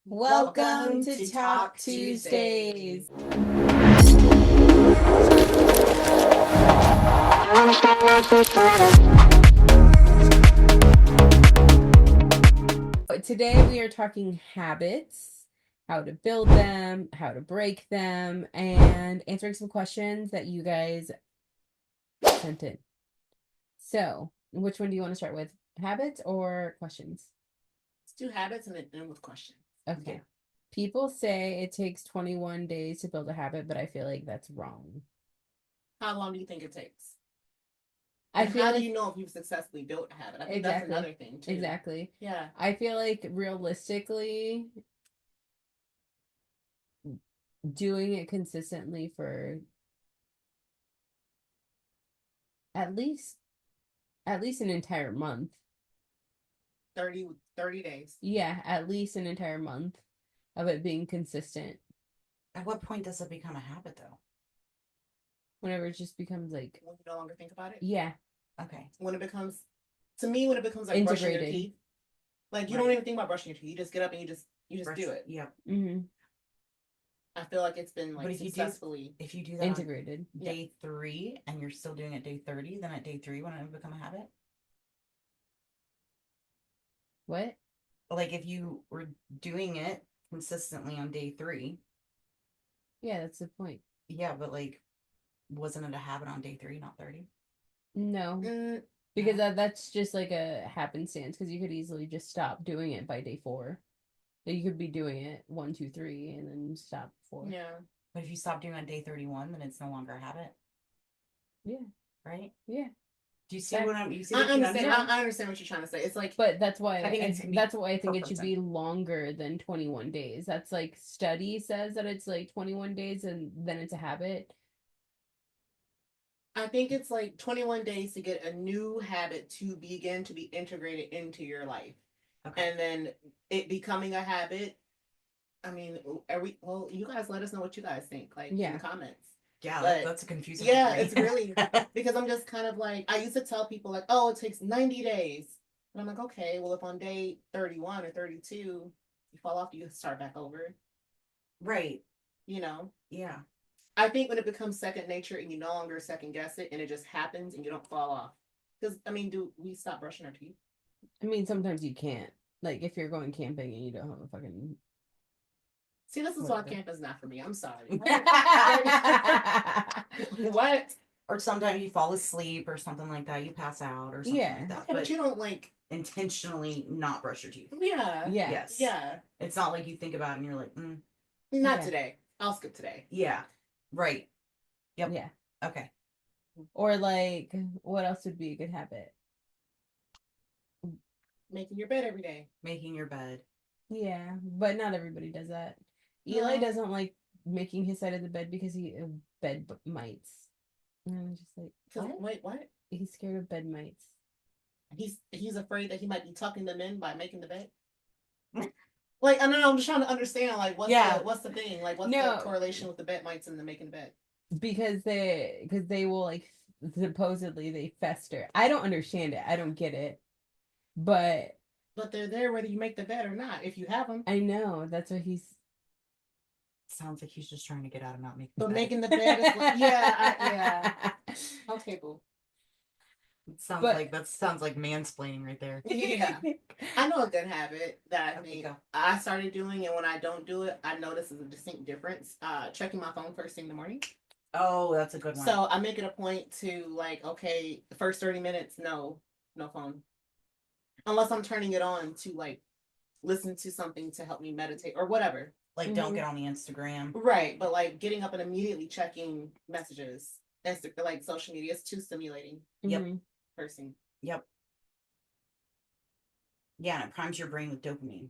Welcome to TOC Tuesdays. Today we are talking habits, how to build them, how to break them, and answering some questions that you guys sent in. So, which one do you want to start with? Habits or questions? Let's do habits and then end with questions. Okay. Yeah. People say it takes 21 days to build a habit, but I feel like that's wrong. How long do you think it takes? And how do you know if you've successfully built a habit? I think that's another thing too. Exactly. Yeah. I feel like realistically, doing it consistently for at least an entire month. 30 days. Yeah, at least an entire month of it being consistent. At what point does it become a habit, though? Whenever it just becomes like... When you no longer think about it? Yeah. Okay. When it becomes like brushing your teeth. Like, you don't even think about brushing your teeth. You just get up and you just do it. Yep. Mm-hmm. I feel like it's been, like, but successfully... if you do that integrated. Day 3 and you're still doing it day 30, then at day 3, wouldn't it become a habit? What? Like, if you were doing it consistently on day 3. Yeah, that's the point. Yeah, but, like, wasn't it a habit on day 3, not 30? No. Because that's just like a happenstance, because you could easily just stop doing it by day 4. So you could be doing it 1, 2, 3 and then stop 4. Yeah. But if you stop doing it on day 31, then it's no longer a habit. Yeah. Right? Yeah. Do you see what I'm... I understand what you're trying to say. It's like... But that's why I think it should person. be longer than 21 days. That's like study says that it's like 21 days and then it's a habit. I think it's like 21 days to get a new habit to begin to be integrated into your life. Okay. And then it becoming a habit. I mean, you guys let us know what you guys think, like, in the comments. Yeah, that's a confusing one. Yeah, it's really, because I'm just kind of like, I used to tell people, like, oh, it takes 90 days. And I'm like, okay, well, if on day 31 or 32, you fall off, you start back over. Right. You know? Yeah. I think when it becomes second nature and you no longer second guess it and it just happens and you don't fall off. Because, I mean, do we stop brushing our teeth? I mean, sometimes you can't. Like, if you're going camping and you don't have a fucking... See, this is why camp is not for me. I'm sorry. What? Or sometimes you fall asleep or something like that. You pass out or something like that. Yeah, but you don't, like... intentionally not brush your teeth. Yeah. Yes. Yeah. It's not like you think about it and you're like, Not today. I'll skip today. Yeah. Right. Yep. Yeah. Okay. Or, like, what else would be a good habit? Making your bed every day. Making your bed. Yeah, but not everybody does that. Eli doesn't like making his side of the bed because he bed mites. And I'm just like, what? Wait, what? He's scared of bed mites. He's afraid that he might be tucking them in by making the bed. Like, I don't know, I'm just trying to understand, like, what's the thing? Like, what's the correlation with the bed mites and the making the bed? Because they will, like, supposedly they fester. I don't understand it. I don't get it. But they're there whether you make the bed or not, if you have them. I know. That's what he's... Sounds like he's just trying to get out of not making the bed. But making the bed is like, yeah. Okay, boo. Sounds like mansplaining right there. Yeah. I know a good habit that I think I started doing, and when I don't do it, I notice there's a distinct difference. Checking my phone first thing in the morning. Oh, that's a good one. So I make it a point to, like, okay, the first 30 minutes, no phone. Unless I'm turning it on to, like, listen to something to help me meditate or whatever. Like, don't get on the Instagram. Right, but, like, getting up and immediately checking messages, like, social media is too stimulating. Yep. Person. Yep. Yeah, and it primes your brain with dopamine.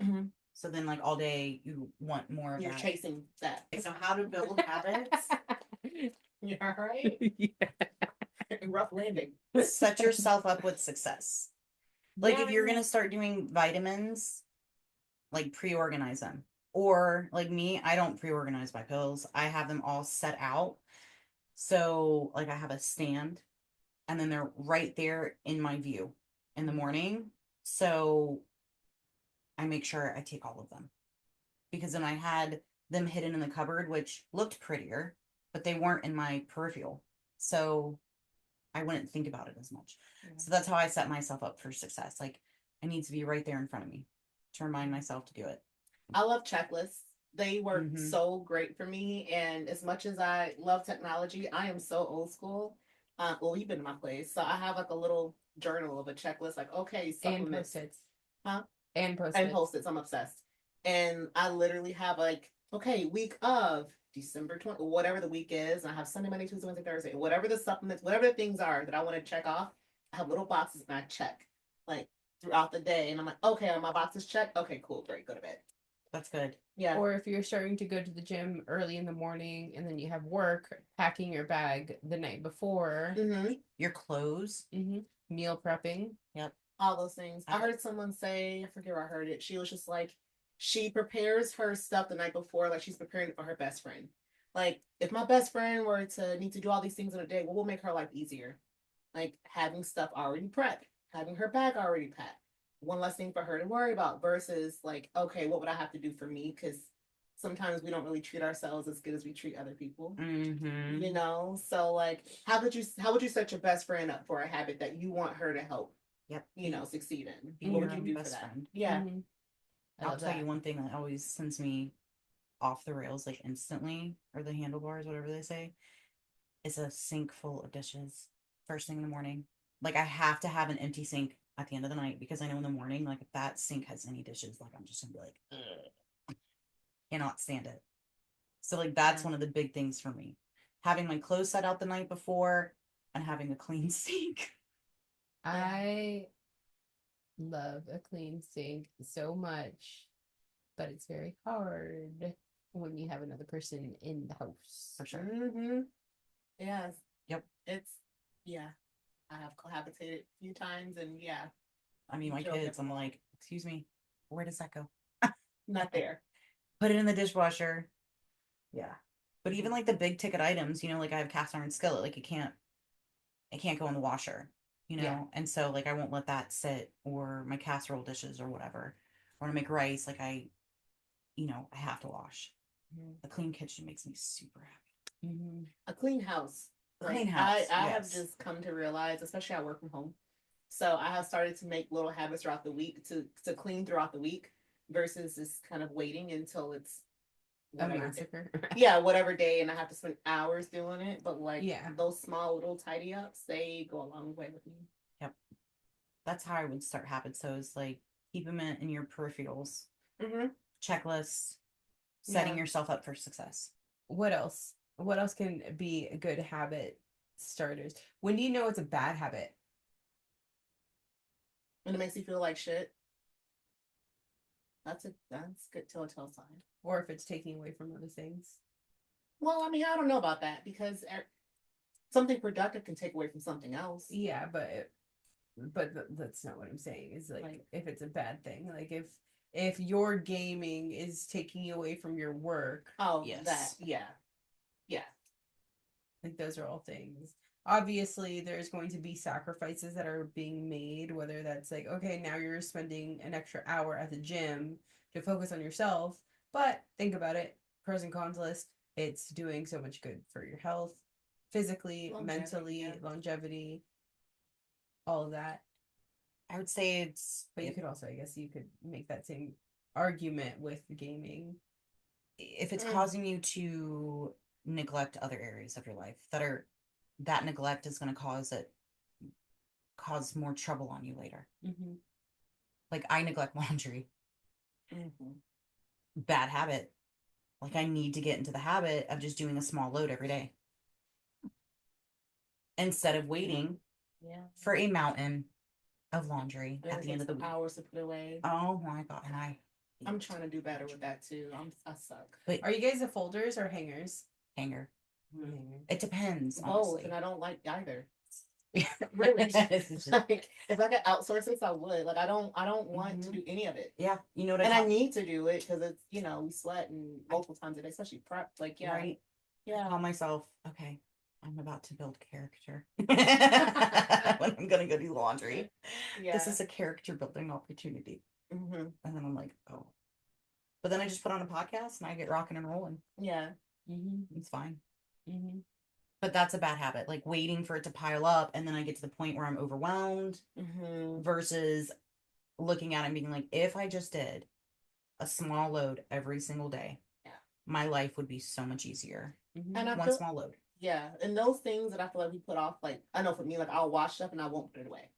Mm-hmm. So then, like, all day, you want more of that. You're chasing that. So how to build habits? You all right? Yeah. Rough landing. Set yourself up with success. Like, if you're going to start doing vitamins, like, pre-organize them. Or, like me, I don't pre-organize my pills. I have them all set out. So, like, I have a stand. And then they're right there in my view in the morning. So I make sure I take all of them. Because then I had them hidden in the cupboard, which looked prettier, but they weren't in my peripheral. So I wouldn't think about it as much. So that's how I set myself up for success. Like, I need to be right there in front of me to remind myself to do it. I love checklists. They work so great for me. And as much as I love technology, I am so old school. Well, you've been to my place. So I have like a little journal of a checklist, like, okay, supplements. And post-its. Huh? And post-its. And post-its. I'm obsessed. And I literally have like, okay, week of December 20, whatever the week is. And I have Sunday, Monday, Tuesday, Wednesday, Thursday, whatever the supplements, whatever the things are that I want to check off. I have little boxes and I check like throughout the day. And I'm like, okay, are my boxes checked? Okay, cool, great, go to bed. That's good. Yeah. Or if you're starting to go to the gym early in the morning and then you have work, packing your bag the night before. Your clothes. Meal prepping. Yep. All those things. I heard someone say, I forget where I heard it. She was just like, she prepares her stuff the night before, like she's preparing it for her best friend. Like, if my best friend were to need to do all these things in a day, what will make her life easier? Like having stuff already prepped, having her bag already packed. One less thing for her to worry about versus like, okay, what would I have to do for me? Because sometimes we don't really treat ourselves as good as we treat other people. You know, so like, how would you set your best friend up for a habit that you want her to help? Yep. You know, succeed in. What would you do for that? Friend. Yeah. I'll tell you one thing that always sends me off the rails like instantly, or the handlebars, whatever they say, is a sink full of dishes first thing in the morning. Like, I have to have an empty sink at the end of the night because I know in the morning, like, if that sink has any dishes, like, I'm just gonna be like, ugh, cannot stand it. So like, that's one of the big things for me. Having my clothes set out the night before and having a clean sink. I love a clean sink so much, but it's very hard when you have another person in the house. For sure. Yes. Yep. It's, yeah. I have cohabitated a few times and yeah. I mean, my kids, I'm like, excuse me, where does that go? Not there. Put it in the dishwasher. Yeah. But even like the big ticket items, you know, like I have cast iron skillet, like it can't go in the washer, you know? Yeah. And so like I won't let that sit, or my casserole dishes or whatever. Or to make rice, like I have to wash. A clean kitchen makes me super happy. A clean house. Clean house. I have just come to realize, especially I work from home. So I have started to make little habits throughout the week to clean throughout the week versus just kind of waiting until it's whatever day, and I have to spend hours doing it. But like those small little tidy ups, they go a long way with me. Yep. That's how I would start habits. So it's like keep them in your peripherals. Checklists, setting yourself up for success. What else? What else can be a good habit starters? When do you know it's a bad habit? When it makes you feel like shit. That's good telltale sign. Or if it's taking away from other things. Well, I mean, I don't know about that because something productive can take away from something else. Yeah, but that's not what I'm saying. Is like if it's a bad thing, like if your gaming is taking you away from your work. Oh, yes. Yeah. Like those are all things. Obviously, there's going to be sacrifices that are being made, whether that's like, okay, now you're spending an extra hour at the gym to focus on yourself. But think about it, pros and cons list. It's doing so much good for your health, physically, mentally, longevity, all of that. I would say it's... But you could also, I guess you could make that same argument with gaming. If it's causing you to neglect other areas of your life, that neglect is going to cause more trouble on you later. Like I neglect laundry. Bad habit. Like I need to get into the habit of just doing a small load every day instead of waiting for a mountain of laundry at the end of the week. Hours to put away. Oh my God. And I'm trying to do better with that too. I suck. But are you guys the folders or hangers? Hanger. It depends. Both, and I don't like either. Really, like if I could outsource this, I would. Like I don't want to do any of it. Yeah, you know what? And I need to do it because it's we sweat and multiple times a day, especially prep. Like right. Yeah. I call myself okay. I'm about to build character when I'm gonna go do laundry. This is a character building opportunity. Mhm. And then I'm like, oh. But then I just put on a podcast and I get rocking and rolling. Yeah. It's fine. Mm-hmm. But that's a bad habit, like waiting for it to pile up, and then I get to the point where I'm overwhelmed versus looking at it and being like, if I just did a small load every single day, my life would be so much easier. And one small load. Yeah, and those things that I feel like we put off, like I know for me, like I'll wash stuff and I won't put it away.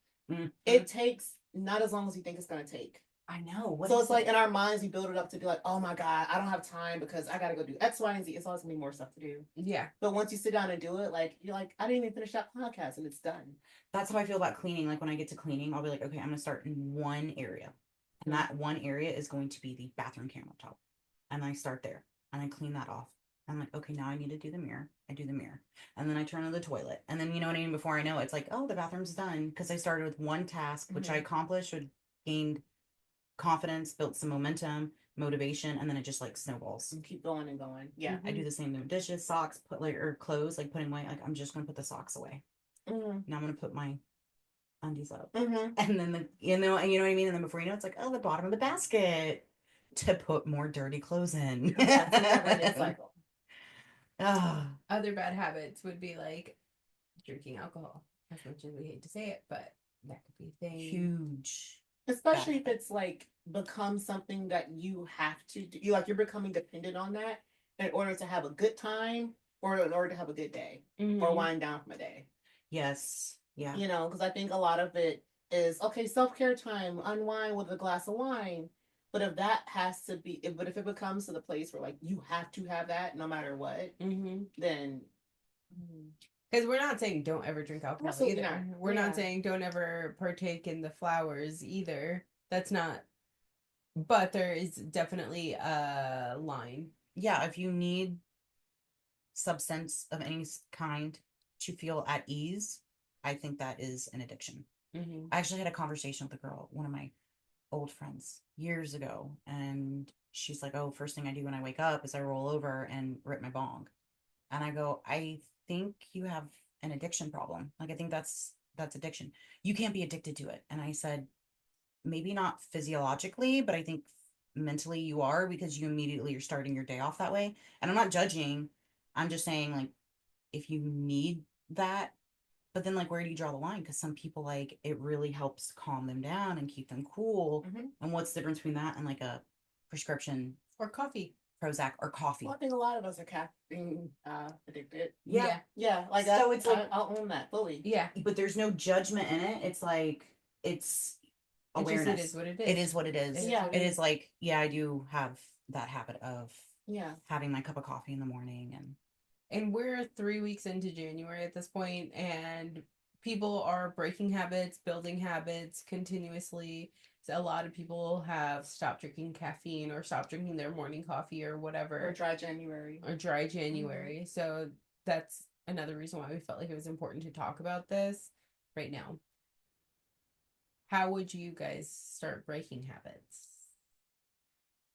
It takes not as long as you think it's gonna take. I know. So it's like in our minds, we build it up to be like, oh my God, I don't have time because I gotta go do X, Y, and Z. It's always gonna be more stuff to do. Yeah. But once you sit down and do it, like you're like, I didn't even finish that podcast and it's done. That's how I feel about cleaning. Like when I get to cleaning, I'll be like, okay, I'm gonna start in one area. And that one area is going to be the bathroom countertop. And I start there and I clean that off. I'm like, okay, now I need to do the mirror. I do the mirror. And then I turn on the toilet. And then, you know what I mean? Before I know it, it's like, oh, the bathroom's done. Because I started with one task, which I accomplished, gained confidence, built some momentum, motivation, and then it just like snowballs. And keep going and going. Yeah. I do the same thing with dishes, socks, or clothes, like putting away. Like I'm just gonna put the socks away. Now I'm gonna put my undies up. And then you know what I mean? And then before you know, it's like, oh, the bottom of the basket to put more dirty clothes in. That's a never-ending cycle. Other bad habits would be like drinking alcohol. As much as we hate to say it, but that could be a thing. Huge. Especially if it's like become something that you have to do. You're becoming dependent on that in order to have a good time or in order to have a good day or wind down from a day. Yes. Yeah. You know, because I think a lot of it is okay, self-care time, unwind with a glass of wine. But if that has to be, if it becomes to the place where like you have to have that no matter what, then. Because we're not saying don't ever drink alcohol Absolutely either. not. We're not saying don't ever partake in the flowers either. That's not. But there is definitely a line. Yeah, if you need substance of any kind to feel at ease, I think that is an addiction. I actually had a conversation with a girl, one of my old friends, years ago, and she's like, oh, first thing I do when I wake up is I roll over and rip my bong. And I go, I think you have an addiction problem. Like, I think that's addiction. You can't be addicted to it. And I said, maybe not physiologically, but I think mentally you are, because you immediately are starting your day off that way. And I'm not judging. I'm just saying, like, if you need that, but then like, where do you draw the line? Because some people, like, it really helps calm them down and keep them cool. And what's the difference between that and like a prescription or coffee, Prozac or coffee? Well, I think a lot of us are caffeine addicted. Yeah. Like so it's like, I'll own that fully. Yeah, but there's no judgment in it. It's like, it's awareness. It is what it is. It is what it is. Yeah. It is like, yeah, I do have that habit of having my cup of coffee in the morning. And we're 3 weeks into January at this point, and people are breaking habits, building habits continuously. So a lot of people have stopped drinking caffeine or stopped drinking their morning coffee or whatever. Or dry January. So that's another reason why we felt like it was important to talk about this right now. How would you guys start breaking habits?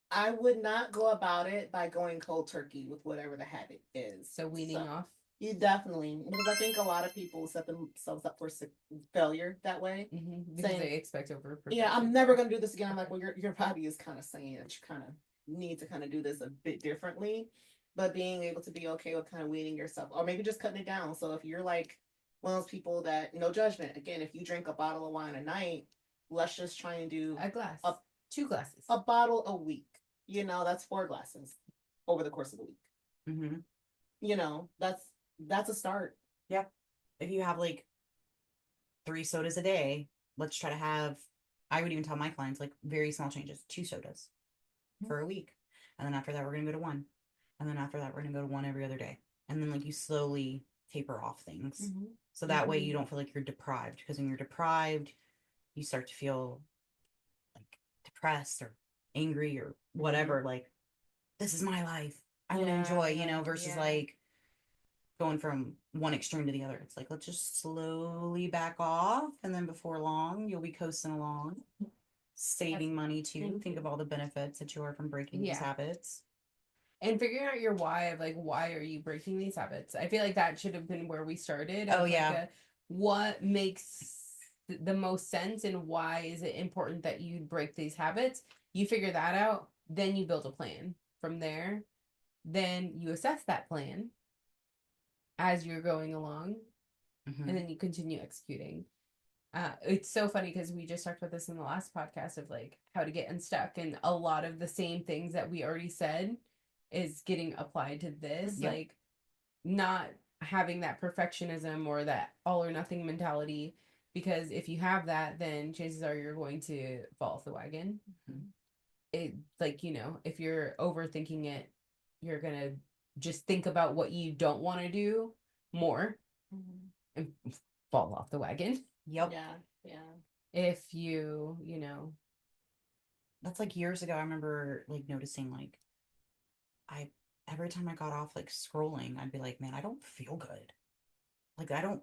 I would not go about it by going cold turkey with whatever the habit is. So weaning off? You definitely, because I think a lot of people set themselves up for failure that way. Because they expect over perfection. Yeah, I'm never going to do this again. I'm like, well, your body is kind of saying that you kind of need to kind of do this a bit differently. But being able to be okay with kind of weaning yourself, or maybe just cutting it down. So if you're like one of those people that, no judgment, again, if you drink a bottle of wine a night, let's just try and do a glass, 2 glasses, a bottle a week. You know, that's 4 glasses over the course of the week. You know, that's a start. Yeah. If you have like 3 sodas a day, let's try to have, I would even tell my clients, like, very small changes, 2 sodas for a week. And then after that, we're going to go to 1. And then after that, we're going to go to 1 every other day. And then like you slowly taper off things. So that way you don't feel like you're deprived, because when you're deprived, you start to feel like depressed or angry or whatever. Like, this is my life, I want to enjoy, you know, versus like going from one extreme to the other. It's like, let's just slowly back off, and then before long you'll be coasting along, saving money too. Think of all the benefits that you are from breaking these habits, and figuring out your why of like, why are you breaking these habits? I feel like that should have been where we started. What makes the most sense and why is it important that you break these habits. You figure that out, then you build a plan. From there, then you assess that plan as you're going along, Mhm. and then you continue executing. It's so funny because we just talked about this in the last podcast of like how to get unstuck, and a lot of the same things that we already said is getting applied to this. Yep. Like not having that perfectionism or that all or nothing mentality, because if you have that, then chances are you're going to fall off the wagon. Mhm. It like, if you're overthinking it, you're gonna just think about what you don't want to do more and fall off the wagon. Yep. Yeah. If you know, That's like years ago. I remember like noticing like I every time I got off like scrolling, I'd be like, man, I don't feel good. Like I don't.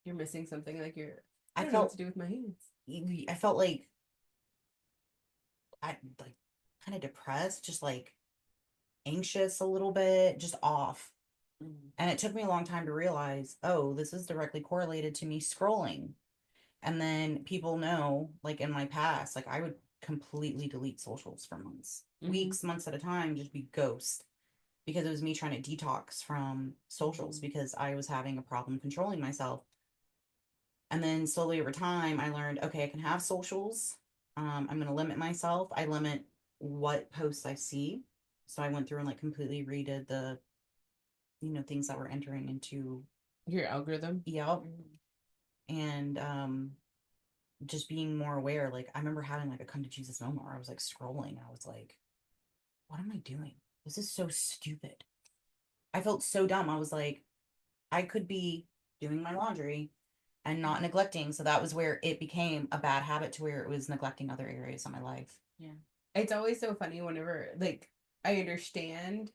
you're missing something, like I I don't know what felt to do with my hands. I felt like I like kind of depressed, just like anxious a little bit, just off. And it took me a long time to realize, oh, this is directly correlated to me scrolling. And then people know, like in my past, like I would completely delete socials for months, weeks, months at a time, just be ghost because it was me trying to detox from socials because I was having a problem controlling myself. And then slowly over time, I learned, okay, I can have socials. I'm going to limit myself. I limit what posts I see. So I went through and like completely redid the, things that were entering into Your algorithm. Yelp. And just being more aware. Like I remember having like a come to Jesus moment where I was like scrolling and I was like, what am I doing? This is so stupid. I felt so dumb. I was like, I could be doing my laundry and not neglecting. So that was where it became a bad habit to where it was neglecting other areas of my life. Yeah. It's always so funny whenever, like, I understand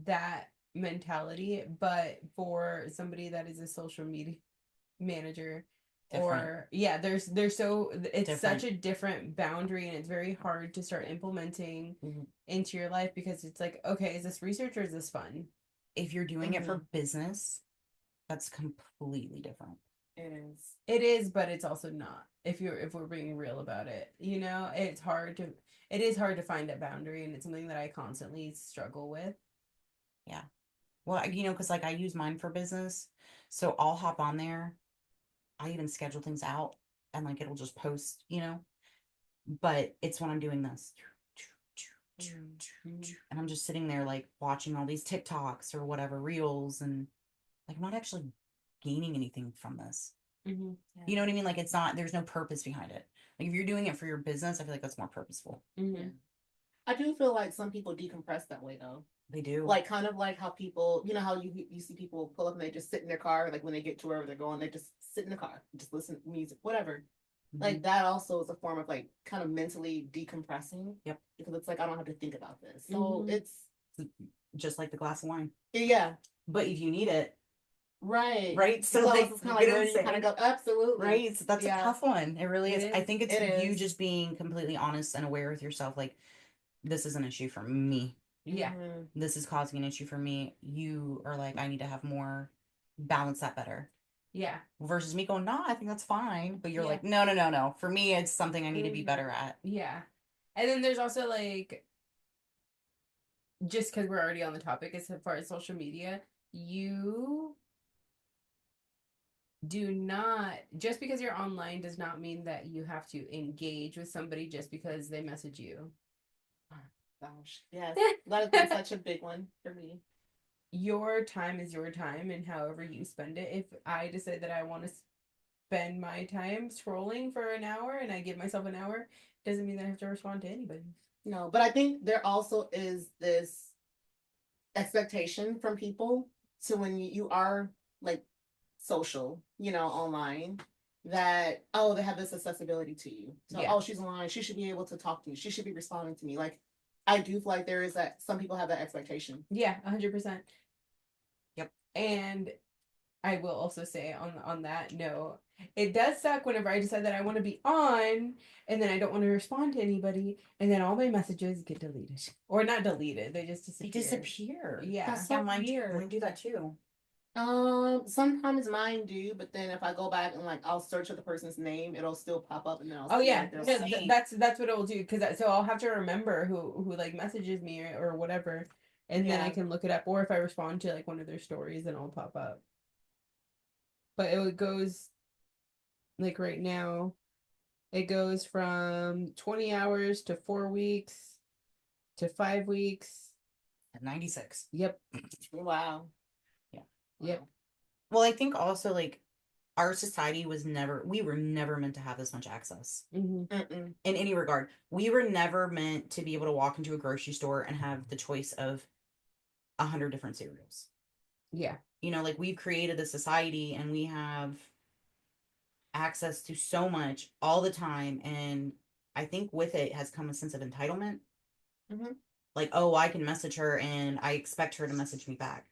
that mentality, but for somebody that is a social media manager, Different. or yeah, there's so it's Different. such a different boundary, and it's very hard to start implementing into your life because it's like, okay, is this research or is this fun? If you're doing it for business, that's completely different. It is, but it's also not. If we're being real about it, it is hard to find that boundary, and it's something that I constantly struggle with. Yeah. Well, because like I use mine for business, so I'll hop on there. I even schedule things out and like it'll just post, but it's when I'm doing this. And I'm just sitting there like watching all these TikToks or whatever reels, and like I'm not actually gaining anything from this. Mm-hmm. Yeah. You know what I mean? Like it's not, there's no purpose behind it. Like if you're doing it for your business, I feel like that's more purposeful. Mm-hmm. Yeah. I do feel like some people decompress that way though. They do. Like kind of like how people, how you see people pull up and they just sit in their car, like when they get to wherever they're going, they just sit in the car, just listen to music, whatever. Like that also is a form of like kind of mentally decompressing. Yep. Because it's like I don't have to think about this. So it's just like the glass of wine. Yeah. But if you need it. Right. So like, it's kind of like where you kind of go, absolutely. Right. So that's a tough one. It really is. I think it's you is. just being completely honest and aware with yourself. Like, this is an issue for me. Yeah. This is causing an issue for me. You are like, I need to have more, balance that better. Yeah. Versus me going, no, I think that's fine. But you're like, no. For me, it's something I need to be better at. Yeah. And then there's also like, just because we're already on the topic as far as social media, you do not, just because you're online does not mean that you have to engage with somebody just because they message you. Gosh. Yes. That has been such a big one for me. Your time is your time, and however you spend it. If I decide that I want to spend my time scrolling for an hour and I give myself an hour, doesn't mean that I have to respond to anybody. No, but I think there also is this expectation from people. So when you are like social, online, that, oh, they have this accessibility to you. So, oh, she's online, she should be able to talk to me. She should be responding to me. Like, I do feel like there is that, some people have that expectation. Yeah, 100%. Yep. And I will also say on that note, it does suck whenever I decide that I want to be on and then I don't want to respond to anybody and then all my messages get deleted. Or not deleted, they just disappear. They disappear. Yeah. That's so weird. Mine do that too. Sometimes mine do, but then if I go back and like I'll search for the person's name, it'll still pop up, and then I'll Oh see yeah, like their no, stuff. that's what it'll do because so I'll have to remember who like messages me or whatever, and then I Yeah. can look it up. Or if I respond to like one of their stories, then it'll pop up. But it goes like right now, it goes from 20 hours to 4 weeks to 5 weeks. At 96. Yep, Wow. Yeah. yep. Well, I think also like our society we were never meant to have this much access Mm-mm. in any regard. We were never meant to be able to walk into a grocery store and have the choice of 100 different cereals. Yeah. You know, like we've created a society and we have access to so much all the time. And I think with it has come a sense of entitlement. Mm-hmm. Like, oh, I can message her and I expect her to message me back.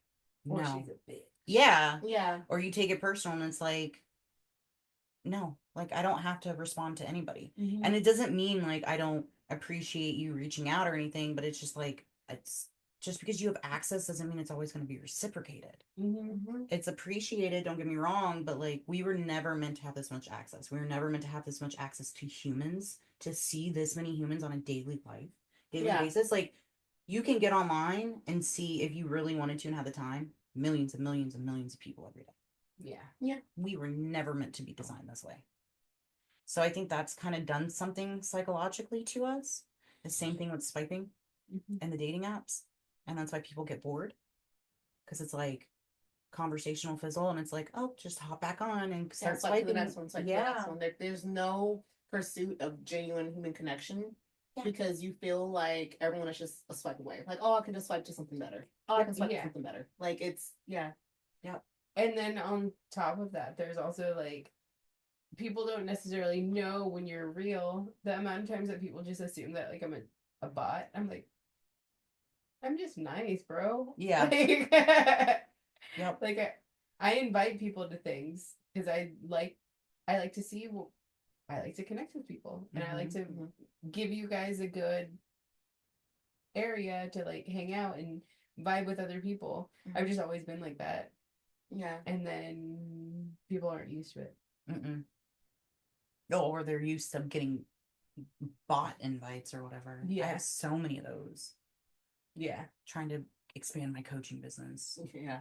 Or No. she's a bitch. Yeah. Yeah. Or you take it personal and it's like, no, like I don't have to respond to anybody. Mm-hmm. And it doesn't mean like I don't appreciate you reaching out or anything, but it's just like, it's just because you have access doesn't mean it's always going to be reciprocated. Mm-hmm. It's appreciated, don't get me wrong, but like we were never meant to have this much access. We were never meant to have this much access to humans, to see this many humans on a daily Yeah. basis. Like you can get online and see if you really wanted to and had the time, millions and millions and millions of people every day. Yeah. Yeah. We were never meant to be designed this way. So I think that's kind of done something psychologically to us. The same thing with swiping and the dating apps. And that's why people get bored. Because it's like conversational fizzle and it's like, oh, just hop back on and start Swipe to swiping. the next one. Swipe to the next one. There's no pursuit of genuine human connection because you feel like everyone is just a swipe away. Like, oh, I can just swipe to something better. Oh, I can swipe to something better. Like it's Yep. And then on top of that, there's also like people don't necessarily know when you're real. The amount of times that people just assume that like I'm a bot. I'm like, I'm just nice, bro. Yeah. Like, Yep. like I invite people to things because I like to see I like to connect with people and I like to give you guys a good area to like hang out and vibe with other people. I've just always been like that. Yeah. And then people aren't used to it. Mm-mm. Oh, or they're used to getting bot invites or whatever. Yeah. I have so many of those. Yeah. Trying to expand my coaching business. Yeah.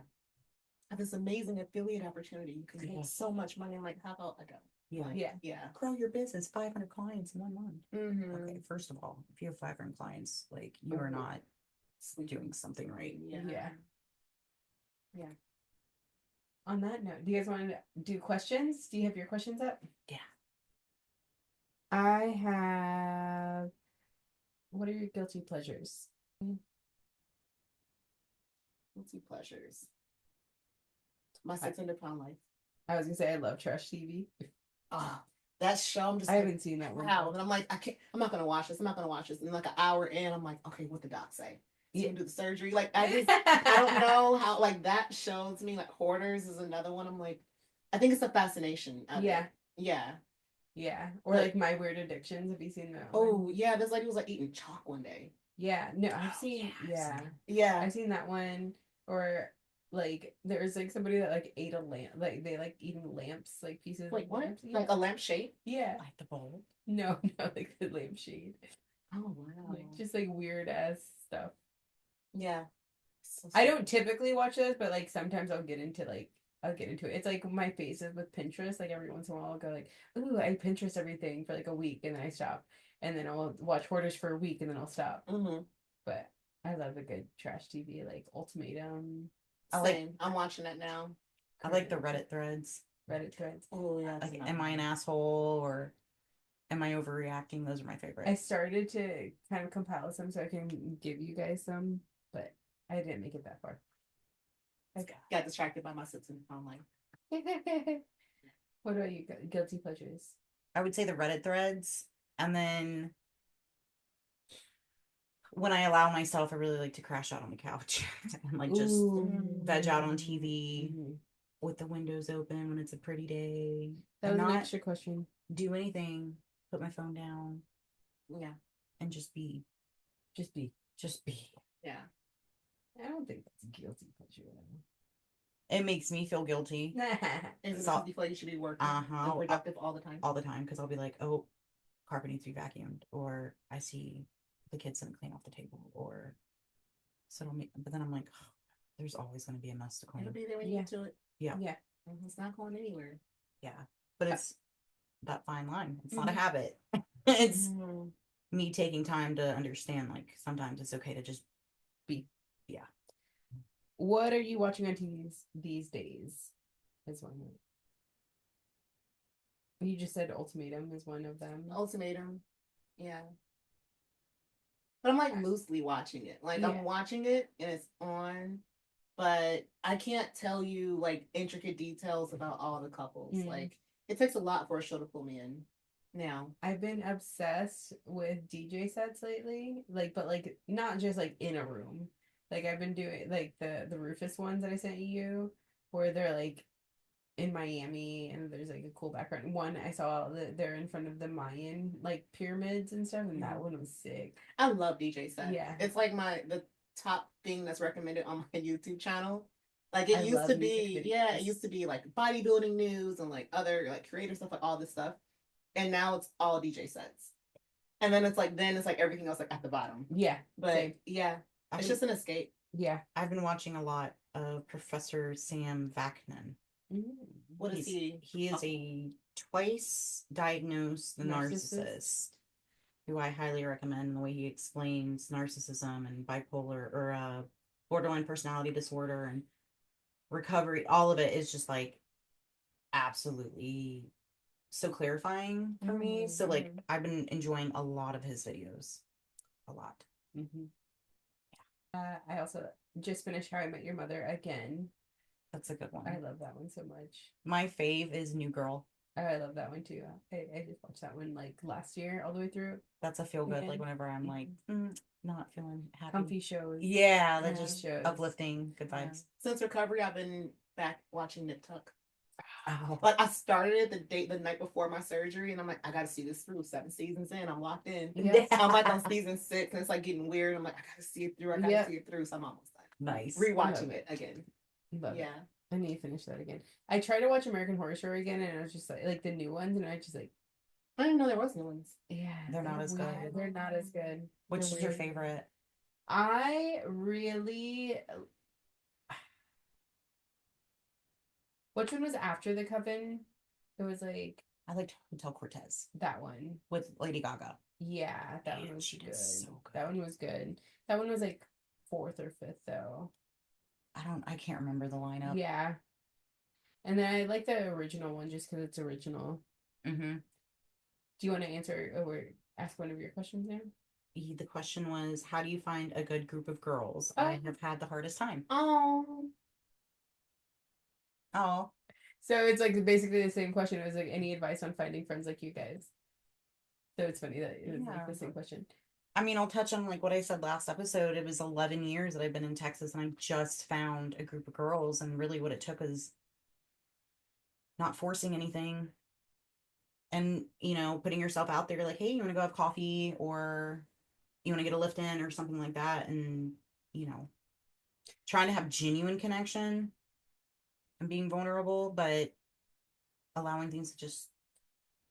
I have this amazing affiliate opportunity. You can make so much money. I'm like, how about I go? Yeah. Like, Yeah. Yeah. Grow your business, 500 clients in 1 month. Mm-hmm. Okay, first of all, if you have 500 clients, like you are not doing something right. Yeah. Yeah. On that note, do you guys want to do questions? Do you have your questions up? Yeah. I have. What are your guilty pleasures? Guilty pleasures. My 600 pound life. I was gonna say I love trash TV. Ah, that show. I'm just. I like, haven't seen that one. wow. And I'm like, I can't. I'm not gonna watch this. I'm not gonna watch this. And like an hour in, I'm like, okay, what the doc say? He's gonna do the surgery. Like I just, I don't know how. Like that shows me. Like Hoarders is another one. I'm like, I think it's a fascination. Of Yeah. it. Yeah. Yeah. Or like My Weird Addictions. Have you seen that one? Oh yeah, this lady was like eating chalk one day. Yeah. No, I've seen. Yeah. Yeah. I've seen that one. Or like there's like somebody that like ate a lamp. Like they like eating lamps, like pieces. Wait, of what? lamps. Yeah. Like a lampshade? Yeah. Like the bulb. No, no, like the lampshade. Oh wow. Like just like weird ass stuff. Yeah. I don't typically watch those, but like sometimes I'll get into it. It's like my phases with Pinterest. Like every once in a while I'll go like, ooh, I Pinterest everything for like a week and then I stop. And then I'll watch Hoarders for a week and then I'll stop. Mm-hmm. But I love a good trash TV, like Ultimatum. Same. I'm watching it now. I like the Reddit threads. Reddit threads. Oh yeah. Like, am I an asshole or am I overreacting? Those are my favorite. I started to kind of compile some so I can give you guys some, but I didn't make it that far. I got distracted by my 600 pound life. What about you? Guilty pleasures? I would say the Reddit threads. And then when I allow myself, I really like to crash out on the couch and like just veg out on TV with the windows open when it's a pretty day. That was not an extra question. Do anything, put my phone down. Yeah. And just be. Just be. Just be. Yeah. I don't think that's a guilty pleasure. It makes me feel guilty And So- you feel like you should be working Uh-huh. and productive all the time. all the time because I'll be like, oh, carpet needs to be vacuumed, or I see the kids didn't clean off the table, or so it'll make. But then I'm like, oh, there's always going to be a mess to It'll clean. be there when you Yeah. get to it. Yeah. Yeah. It's not going anywhere. Yeah, but it's that fine line. It's not a Mhm. habit. It's Mhm. me taking time to understand. Like sometimes it's okay to just Be. Yeah. What are you watching on TV these days? Is one. You just said Ultimatum is one of them. Ultimatum. Yeah. But I'm like loosely watching it. Like Yeah. I'm watching it and it's on, but I can't tell you like intricate details about all the couples. Mm. Like it takes a lot for a show to pull me in. Now. I've been obsessed with DJ sets lately, like, but like not just like in a room. Like I've been doing like the Rufus ones that I sent you, where they're like in Miami and there's like a cool background. One I saw that they're in front of the Mayan like pyramids and stuff, and that one was sick. I love DJ sets. Yeah. It's like the top thing that's recommended on my YouTube channel. Like it I used love to music be, yeah, videos. it used to be like bodybuilding news and like other like creator stuff, like all this stuff. And now it's all DJ sets. And then it's like everything else like at the bottom. Yeah, But same. yeah, it's just an escape. Yeah. I've been watching a lot of Professor Sam Vaknin. What is he? He is a twice diagnosed narcissist who I highly recommend. The way he explains narcissism and bipolar or borderline personality disorder and recovery, all of it is just like absolutely so clarifying for me. So like I've been enjoying a lot of his videos. A lot. I also just finished How I Met Your Mother again. That's a good one. I love that one so much. My fave is New Girl. Oh, I love that one too. I just watched that one like last year all the way through. That's a feel good. Okay. Like whenever I'm like not feeling happy. Comfy shows. Yeah, they're Yeah. just Shows. uplifting, good Yeah. vibes. Since recovery, I've been back watching Nip Tuck. Oh. But I started it the night before my surgery, and I'm like, I gotta see this through. 7 seasons in, I'm locked in. Yeah. I'm like on season 6, and it's like getting weird. I'm like, I gotta see it through. I gotta Yeah. see it through. So I'm almost done. Nice. Rewatching it again. Love it. Yeah. I need to finish that again. I tried to watch American Horror Story again, and I was just like the new ones, and I just like, I didn't know there was new ones. yeah, They're not as weird. good. They're not as good. Which They're is your weird. favorite? I really. Which one was after the Coven? It was like I liked Hotel Cortez that one. with Lady Gaga. Yeah, that Man, one was she good. did so good. That one was good. That one was like 4th or 5th though. I can't remember the lineup. Yeah. And then I like the original one just because it's original. Mm-hmm. Do you want to answer or ask one of your questions now? The question was, how do you find a good group of girls? Oh. I have had the hardest time. Oh. Oh. So it's like basically the same question. It was like any advice on finding friends like you guys. So it's funny that it was like the same question. I mean, I'll touch on like what I said last episode. It was 11 years that I've been in Texas and I just found a group of girls, and really what it took is not forcing anything and, you know, putting yourself out there like, hey, you want to go have coffee or you want to get a lift in or something like that. And, you know, trying to have genuine connection and being vulnerable, but allowing things to just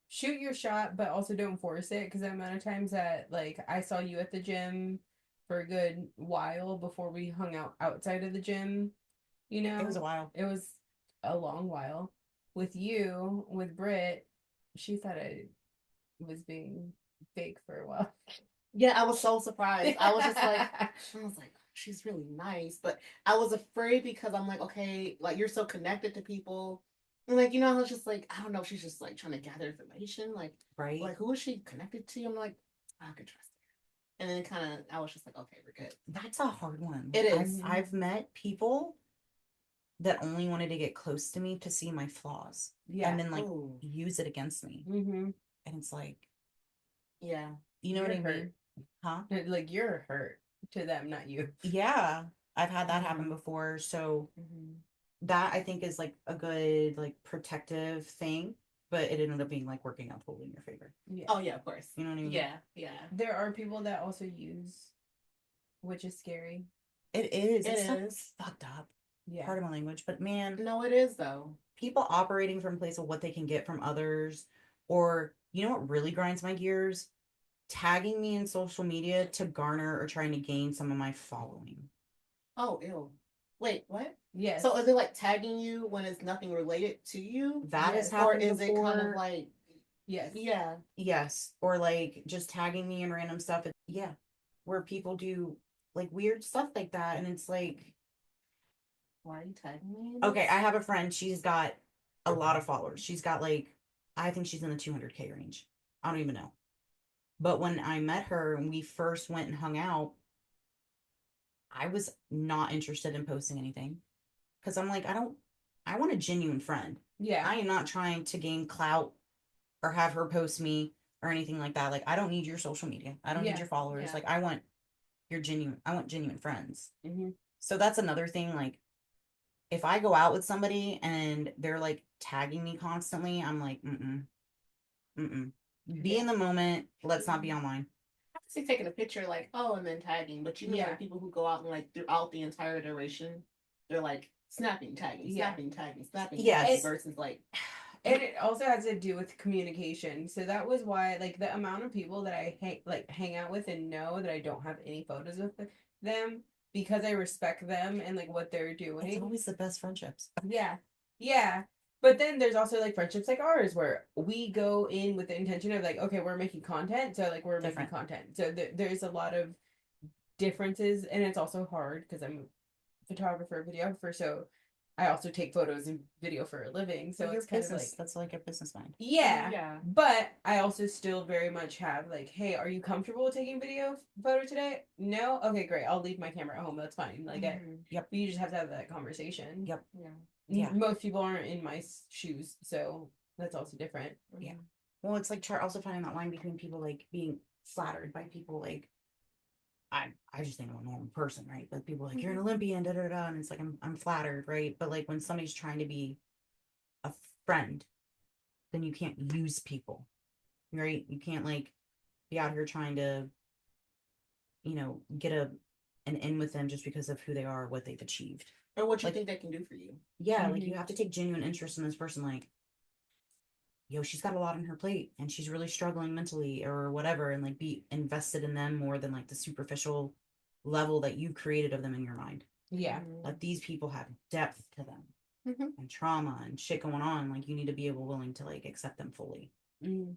shoot your shot, but also don't force it. Because the amount of times that like I saw you at the gym for a good while before we hung out outside of the gym, you know, it was a while. It was a long while. With you, with Brit, she thought I was being fake for a while. Yeah, I was so surprised. I was just like, she's really nice. But I was afraid because I'm like, okay, like you're so connected to people. And like, you know, I was just like, I don't know, she's just like trying to gather information. Like, Right. Like, who is she connected to? I'm like, I can trust her. And then kind of, I was just like, okay, we're good. That's a hard one. It is. I've met people that only wanted to get close to me to see my flaws. Yeah. And then like Ooh. use it against me. Mm-hmm. And it's like, Yeah. you know You're what I mean? hurt. Huh? Like you're hurt to them, not you. Yeah. I've had that happen before. So that I think is like a good like protective thing, but it ended up being like working out totally in your favor. Yeah. Oh yeah, of course. You know what I mean? Yeah, yeah. There are people that also use, which is scary. It is. It It's so is. fucked up. Yeah. Pardon my language, but man, No, it is though. people operating from a place of what they can get from others, or you know what really grinds my gears? Tagging me in social media to garner or trying to gain some of my following. Oh, ew. Wait, what? Yes. So is it like tagging you when it's nothing related to you? That has Yes. Or happened is before. it kind of like, Yes. yeah. Yes, or like just tagging me in random stuff. Yeah, where people do like weird stuff like that, and it's like, Why are you tagging me? okay, I have a friend. She's got a lot of followers. She's got like, I think she's in the 200K range. I don't even know. But when I met her and we first went and hung out, I was not interested in posting anything because I'm like, I want a genuine friend. Yeah. I am not trying to gain clout or have her post me or anything like that. Like, I don't need your social media. I don't need Yeah. your followers. Yeah. Like, I want genuine friends. Mm-hmm. So that's another thing. Like, if I go out with somebody and they're like tagging me constantly, I'm like, mm-mm. Be in the moment. Let's not be online. I can see taking a picture like, oh, and then tagging. But you know, Yeah. like people who go out and like throughout the entire duration, they're like snapping, tagging, Yeah. snapping, tagging, snapping, Yes. tagging, versus like, And it also has to do with communication. So that was why, like, the amount of people that I hang out with and know that I don't have any photos with them because I respect them and like what they're It's doing. always the best friendships. Yeah, yeah. But then there's also like friendships like ours where we go in with the intention of like, okay, we're making content, so like we're Different. making content. So there's a lot of differences, and it's also hard because I'm a photographer, videographer, so I also take photos and video for a living. So Your it's kind of business, like, that's like a business mind. yeah. yeah. But I also still very much have like, hey, are you comfortable taking photo today? No? Okay, great. I'll leave my camera at home. That's fine. Like, Yep. you just have to have that conversation. Yep. Yeah. Yeah. Most people aren't in my shoes, so that's also different. Yeah. Well, it's like also finding that line between people like being flattered by people like, I just think I'm a normal person, right? But people like, you're an Olympian, da da da, and it's like I'm flattered, right? But like when somebody's trying to be a friend, then you can't use people, right? You can't like be out here trying to, get an in with them just because of who they are, what they've achieved. Or what you Like- think they can do for you. Yeah, like you have to take genuine interest in this person. Like, she's got a lot on her plate and she's really struggling mentally or whatever, and like be invested in them more than like the superficial level that you created of them in your mind. Yeah. Like these people have depth to them Mhm. and trauma and shit going on. Like you need to be willing to like accept them fully. Mm.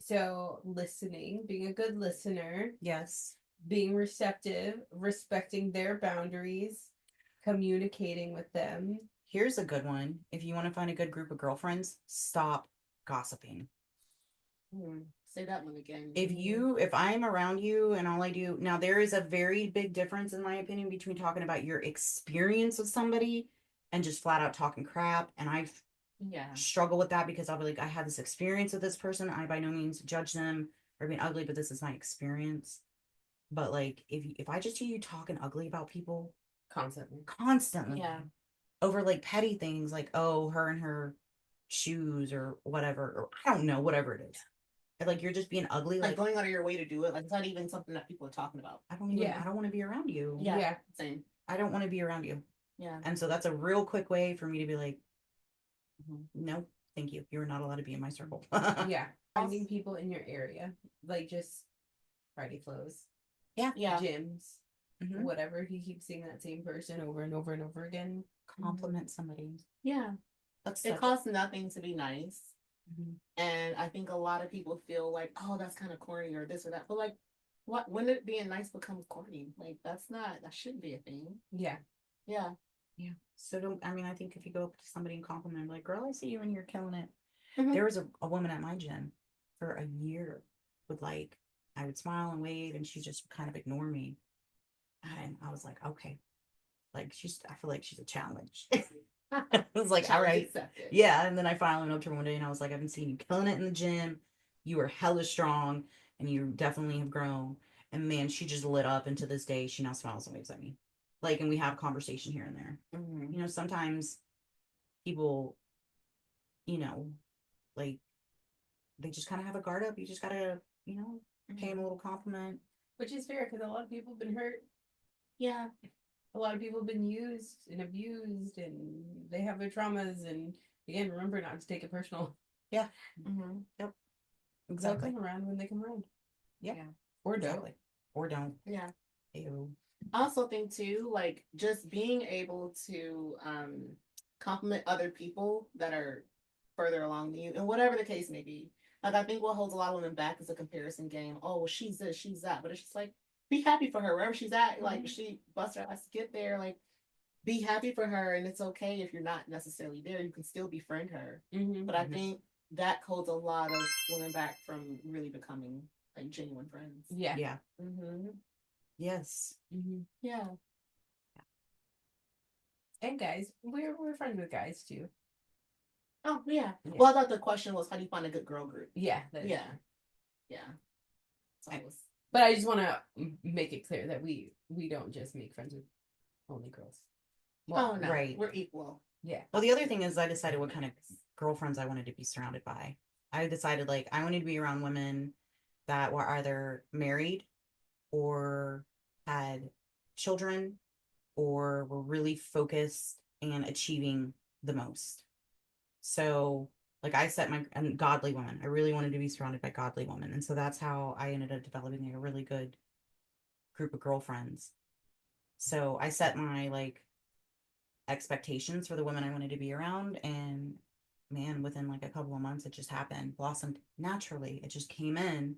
So listening, being a good listener, Yes. being receptive, respecting their boundaries, communicating with them. Here's a good one. If you want to find a good group of girlfriends, stop gossiping. Say that one again. If I'm around you and all I do now, there is a very big difference in my opinion between talking about your experience with somebody and just flat out talking crap. And I struggle with that because I'll be like, I had this experience with this person. I by no means judge them or being ugly, but this is my experience. But like, if I just hear you talking ugly about people constantly, Yeah. over like petty things like, oh, her and her shoes or whatever, or I don't know, whatever it is. Like you're just being ugly, Like going out of your way to do it. Like it's not even something that people are talking about. I don't want to be around you. Yeah. Same. I don't want to be around you. Yeah. And so that's a real quick way for me to be like, no, thank you. You're not allowed to be in my circle. Yeah. Finding people in your area, like just Friday flows. Yeah. Gyms. Mhm. Whatever. He keeps seeing that same person over and over and over again. Compliment somebody. Yeah. That's It costs nothing to be nice. Mhm. And I think a lot of people feel like, oh, that's kind of corny or this or that. But like, when did being nice become corny? Like that shouldn't be a thing. Yeah. Yeah. Yeah. So I think if you go up to somebody and compliment, like, girl, I see you and you're killing it. Mhm. There was a woman at my gym for a year with like, I would smile and wave and she just kind of ignore me. And I was like, okay. Like I feel like she's a challenge. I was like, all Challenge right. accepted. Yeah. And then I finally went up to her one day and I was like, I've been seeing you killing it in the gym. You are hella strong and you definitely have grown. And man, she just lit up. And to this day, she now smiles and waves at me. Like, and we have conversation here and there. Mhm. Sometimes people, like they just kind of have a guard up. You just gotta, pay them a little compliment. Which is fair because a lot of people have been hurt. Yeah. a lot of people have been used and abused, and they have their traumas. And again, remember not to take it personal. Yeah. Mm-hmm. Yep. They'll Exactly. come around when they come around. Yeah. Or don't. Exactly. Or don't. Yeah. Ew. I also think too, like just being able to compliment other people that are further along than you, and whatever the case may be. Like I think what holds a lot of women back is a comparison game. Oh, well, she's this, she's that, but it's just like be happy for her wherever she's at. Like she busts her ass to get there. Like be happy for her, and it's okay if you're not necessarily there. You can still befriend her. Mm-hmm. But I think that holds a lot of women back from really becoming like genuine friends. Yeah. Yeah. Mm-hmm. Yes. Mm-hmm. Yeah. And guys, we're friends with guys too. Oh yeah. Yeah. Well, I thought the question was, how do you find a good girl group? Yeah. That is Yeah. true. Yeah. So it was. But I just want to make it clear that we don't just make friends with only girls. Oh no, right. we're equal. Yeah. Well, the other thing is I decided what kind of girlfriends I wanted to be surrounded by. I decided like I wanted to be around women that were either married or had children or were really focused and achieving the most. So like I set my and godly women. I really wanted to be surrounded by godly women. And so that's how I ended up developing a really good group of girlfriends. So I set my like expectations for the women I wanted to be around, and man, within like a couple of months it just happened, blossomed naturally. It just came in.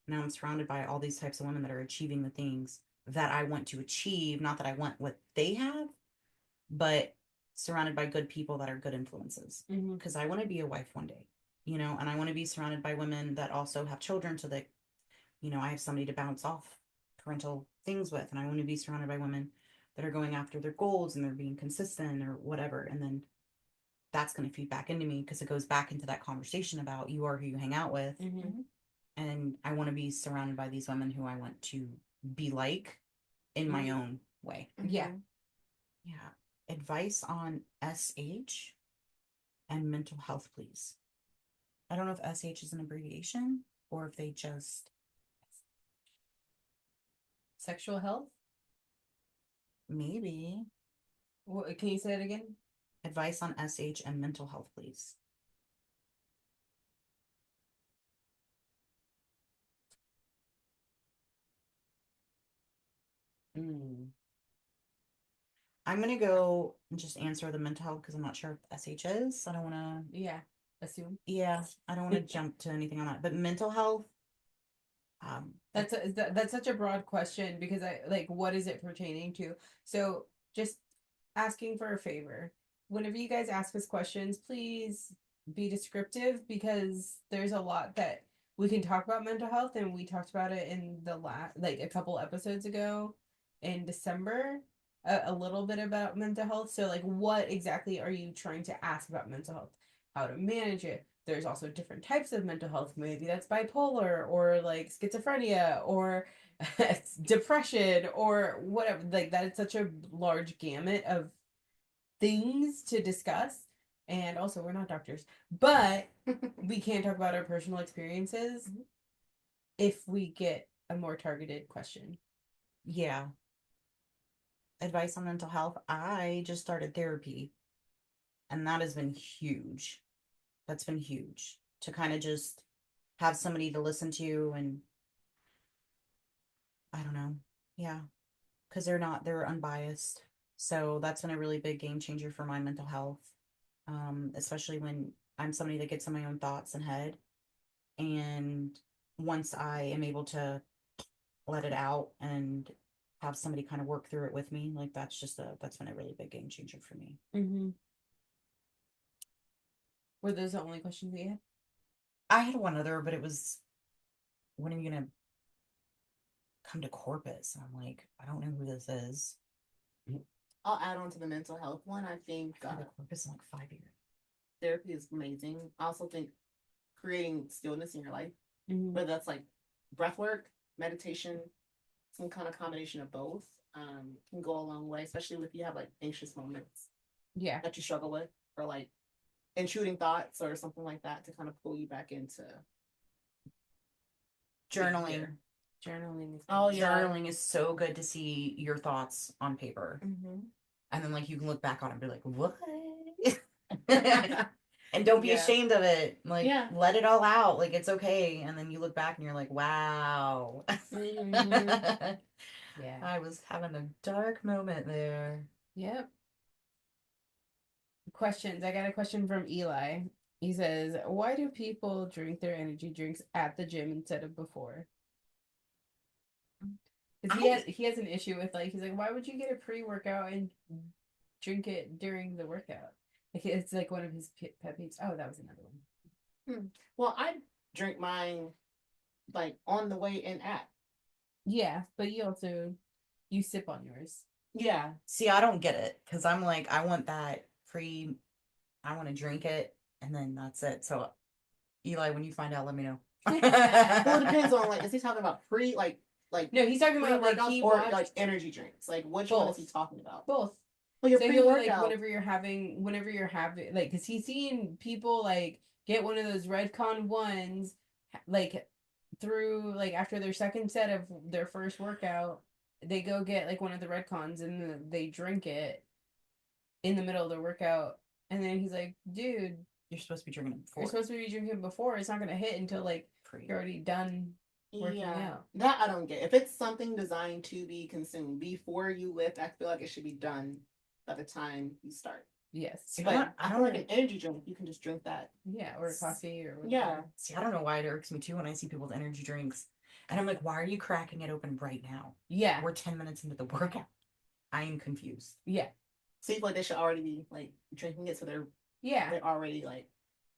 Now I'm surrounded by all these types of women that are achieving the things that I want to achieve, not that I want what they have, but surrounded by good people that are good influences, because I want to be a wife one day, you know, and I want to be surrounded by women that also have children so that, you know, I have somebody to bounce off parental things with. And I want to be surrounded by women that are going after their goals and they're being consistent or whatever. And then that's going to feed back into me because it goes back into that conversation about you are who you hang out with. Mm-hmm. And I want to be surrounded by these women who I want to be like in my own way. Yeah. Yeah. Advice on SH and mental health, please. I don't know if SH is an abbreviation or if they just Sexual health. maybe. What, can you say it again? Advice on SH and mental health, please. I'm gonna go and just answer the mental health because I'm not sure if SH is. I don't want to. Yeah. Assume. Yeah, I don't want to jump to anything on that. But mental health. That's such a broad question because I like what is it pertaining to? So just asking for a favor. Whenever you guys ask us questions, please be descriptive because there's a lot that we can talk about mental health, and we talked about it in the last like a couple episodes ago in December, a little bit about mental health. So like what exactly are you trying to ask about mental health? How to manage it? There's also different types of mental health. Maybe that's bipolar or like schizophrenia or depression or whatever. Like that is such a large gamut of things to discuss. And also, we're not doctors, but we can talk about our personal experiences if we get a more targeted question. Yeah. Advice on mental health. I just started therapy, and that has been huge. That's been huge to kind of just have somebody to listen to, and I don't know. Yeah. Because they're unbiased. So that's been a really big game changer for my mental health. Especially when I'm somebody that gets in my own thoughts and head. And once I am able to let it out and have somebody kind of work through it with me, like that's been a really big game changer for me. Mm-hmm. Were those the only questions we had? I had one other, but it was, when are you gonna come to Corpus? And I'm like, I don't know who this is. I'll add on to the mental health one. I think Come to Corpus in like 5 years. therapy is amazing. I also think creating stillness in your life, Mm-hmm. whether that's like breath work, meditation, some kind of combination of both, can go a long way, especially if you have like anxious moments Yeah. that you struggle with, or like intruding thoughts or something like that to kind of pull you back into Journaling. Journaling is Oh, good. yeah. Journaling is so good to see your thoughts on paper. And then like you can look back on it and be like, what? And don't be Yeah. ashamed of it. Like Yeah. let it all out. Like it's okay. And then you look back and you're like, wow. Mhm. Yeah. I was having a dark moment there. Yep. Questions. I got a question from Eli. He says, "Why do people drink their energy drinks at the gym instead of before?" Because he has an issue with like he's like, "Why would you get a pre-workout and drink it during the workout?" Like it's like one of his pet peeves. Oh, that was another one. Well, I drink mine like on the way in at. Yeah, but you sip on yours. Yeah. See, I don't get it because I'm like, I want I want to drink it and then that's it. So, Eli, when you find out, let me know. Well, it depends on like, is he talking about No, he's talking about like pre-workouts he or watched like energy drinks? Like, which one is both. he talking about? Both. Well, your So he'll like pre-workout. whenever you're having like because he's seen people like get one of those Redcon ones like through like after their second set of their first workout, they go get like one of the Redcons and they drink it in the middle of their workout, and then he's like, "Dude, You're supposed to be drinking it before. you're supposed to be drinking before. It's not gonna hit until like you're already done working out." That I don't get. If it's something designed to be consumed before you lift, I feel like it should be done by the time you start. Yes. See, But I I don't feel like an energy drink, you can just drink that. Yeah, or coffee or whatever. Yeah. See, I don't know why it irks me too when I see people with energy drinks. And I'm like, why are you cracking it open right now? Yeah. We're 10 minutes into the workout. I am confused. Yeah. Seems like they should already be like drinking it so they're already like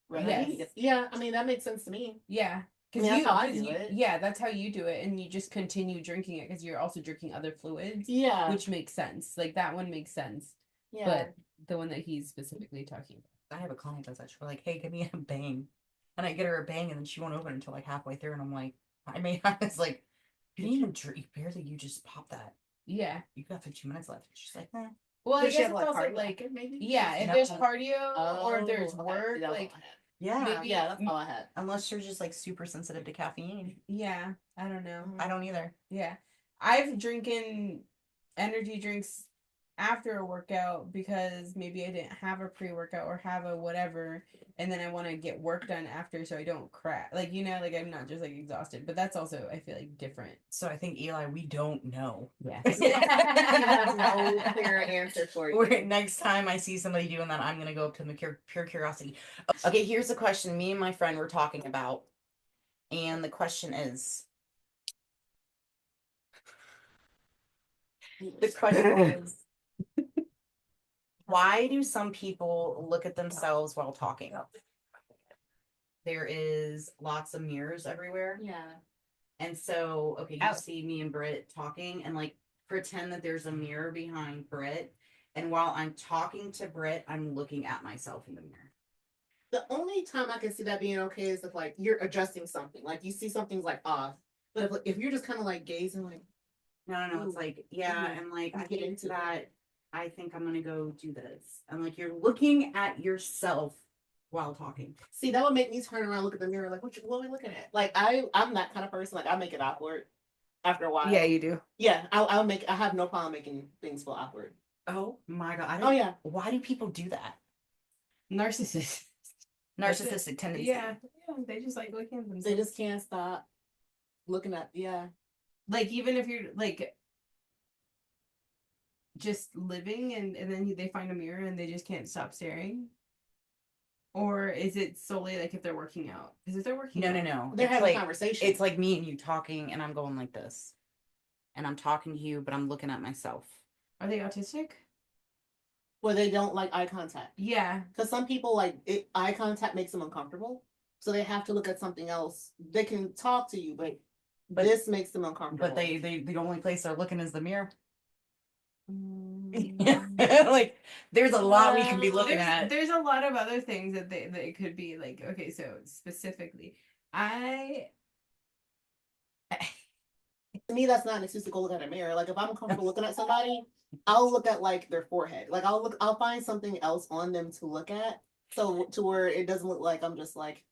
ready. Yes. Yeah, I mean that makes sense to me. Yeah. Because that's how I do it. Yeah, that's how you do it, and you just continue drinking it because you're also drinking other fluids. Yeah. Which makes sense. Like that one makes sense. Yeah. But the one that he's specifically talking about. I have a client that's actually like, hey, give me a bang. And I get her a bang and then she won't open until like halfway through. And I'm like, I was like, you didn't even drink, barely, you just popped that. Yeah. You got 15 minutes left. She's like, eh. Well, I Does guess she have, it's like, also cardio like, after, maybe? yeah, if No. there's cardio or if there's okay. work, That's like, all I had. Yeah. maybe, Yeah, that's all I had. Unless you're just like super sensitive to caffeine. yeah, I don't know. I don't either. Yeah. I've drinking energy drinks after a workout because maybe I didn't have a pre-workout or have a whatever, and then I want to get work done after so I don't crash. Like, you know, like I'm not just like exhausted, but that's also, I feel like, different. So I think, Eli, we don't know. Yeah. We have no clear answer for you. Next time I see somebody doing that, I'm going to go up to them with pure curiosity. Okay, here's a question me and my friend were talking about. And the question is, why do some people look at themselves while talking? There is lots of mirrors everywhere. Yeah. And so, okay, you see me and Brit talking and like pretend that there's a mirror behind Brit. And while I'm talking to Brit, I'm looking at myself in the mirror. The only time I can see that being okay is if like you're adjusting something, like you see something's like off. But if you're just kind of like gazing, like No, it's like, yeah, Mhm. and like You I get get into into that. I think I'm gonna go do this. And like you're looking at yourself while talking. see, that would make me turn around, look at the mirror, like what are we looking at? Like I'm that kind of person. Like I make it awkward after a while. Yeah, you do. Yeah, I have no problem making things feel awkward. Oh my god! Oh yeah. Why do people do that? Narcissist. Narcissistic tendency. Yeah, they just like looking at themselves. They just can't stop looking at. Yeah. Like even if you're like just living and then they find a mirror and they just can't stop staring. Or is it solely like if they're working out? Because if they're working out, No. They're It's having like, a conversation. It's like me and you talking, and I'm going like this, and I'm talking to you, but I'm looking at myself. Are they autistic? Where they don't like eye contact. Yeah. Because some people eye contact makes them uncomfortable. So they have to look at something else. They can talk to you, but this makes them uncomfortable. But they the only place they're looking is the mirror. Mm. Like there's a lot we can be looking at. There's a lot of other things that they could be like. Okay, so specifically, to me, that's not an excuse to go look at a mirror. Like if I'm comfortable looking at somebody, I'll look at like their forehead. Like I'll find something else on them to look at. So to where it doesn't look like I'm just like,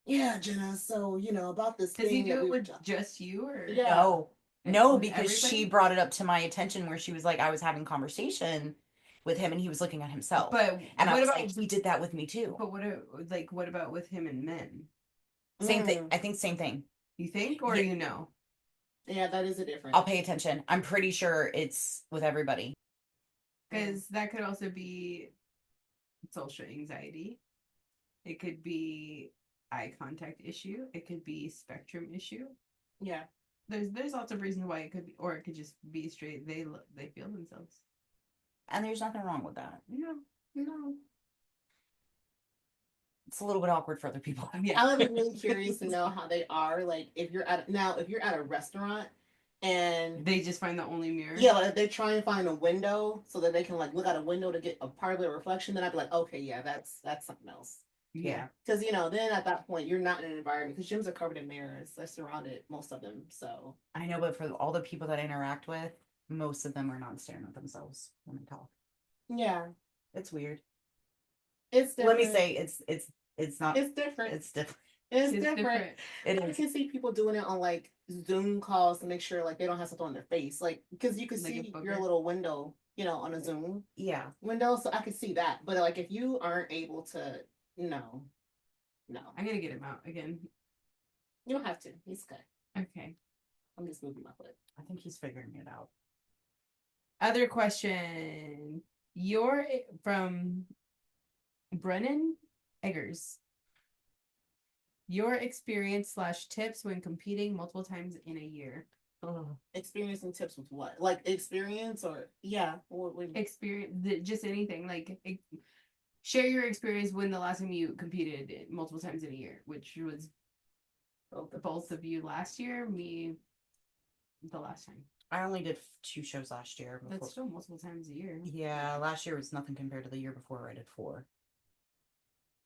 yeah, Jenna, so, about this Does he thing that do we it were with talking. just you or? Yeah. No, no, With because she everybody? brought it up to my attention where she was like, I was having conversation with him and he was looking at himself. But And I what was about like, he did that with me too. but what about with him and men? Same thing. I think same thing. You think or Yeah. you know? Yeah, that is a difference. I'll pay attention. I'm pretty sure it's with everybody. Because that could also be social anxiety. It could be eye contact issue. It could be spectrum issue. Yeah. There's lots of reasons why it could be, or it could just be straight. They feel themselves. And there's nothing wrong with that. No. It's a little bit awkward for other people. Yeah. I would be really curious to know how they are. Like, if you're at a restaurant and They just find the only mirror. yeah, like if they try and find a window so that they can like look out a window to get a part of their reflection, then I'd be like, okay, yeah, that's something else. Yeah. Because then at that point you're not in an environment because gyms are covered in mirrors. They're surrounded, most of them. So I know, but for all the people that I interact with, most of them are not staring at themselves when they talk. yeah, It's weird. it's Let different. me say it's not. It's different. It's different. It's It's different. It I is. can see people doing it on like Zoom calls to make sure like they don't have something on their face, like because you can Like a see booger? your little window, on a Zoom Yeah. window, so I can see that. But like if you aren't able to, no, I'm gonna get him out again. you don't have to. He's good. Okay. I'm just moving my foot. I think he's figuring it out. Other question. You're from Brennan Eggers. Your experience / tips when competing multiple times in a year. Experience and tips with what? Like experience or yeah, what Experience, just anything. Like, share your experience when the last time you competed multiple times in a year, which was both of you last year, me the last time. I only did 2 shows last year. That's still multiple times a year. Yeah, last year was nothing compared to the year before where I did 4.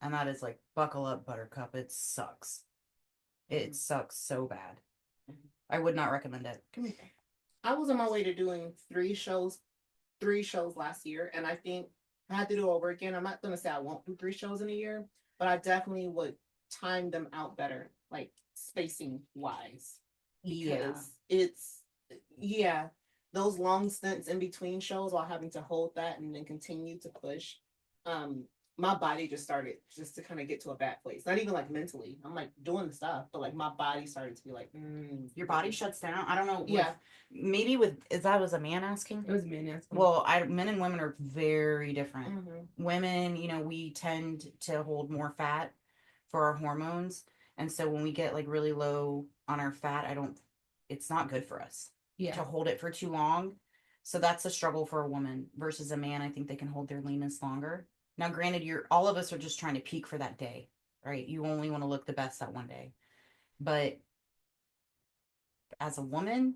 And that is like, buckle up, Buttercup. It sucks. It sucks so bad. I would not recommend it. I was on my way to doing 3 shows last year, and I think I had to do it over again. I'm not gonna say I won't do 3 shows in a year, but I definitely would time them out better, like spacing wise. Because it's those long stints in between shows while having to hold that and then continue to push. My body just started to kind of get to a bad place. Not even like mentally. I'm like doing the stuff, but like my body started to be like, Your body shuts down. I don't know. Yeah. Maybe was a man asking? It was a man asking. Well, men and women are very different. Mm-hmm. Women, we tend to hold more fat for our hormones. And so when we get like really low on our fat, it's not good for us to hold it for too long. So that's a struggle for a woman versus a man. I think they can hold their leanness longer. Now, granted, all of us are just trying to peak for that day, right? You only want to look the best that one day. But as a woman,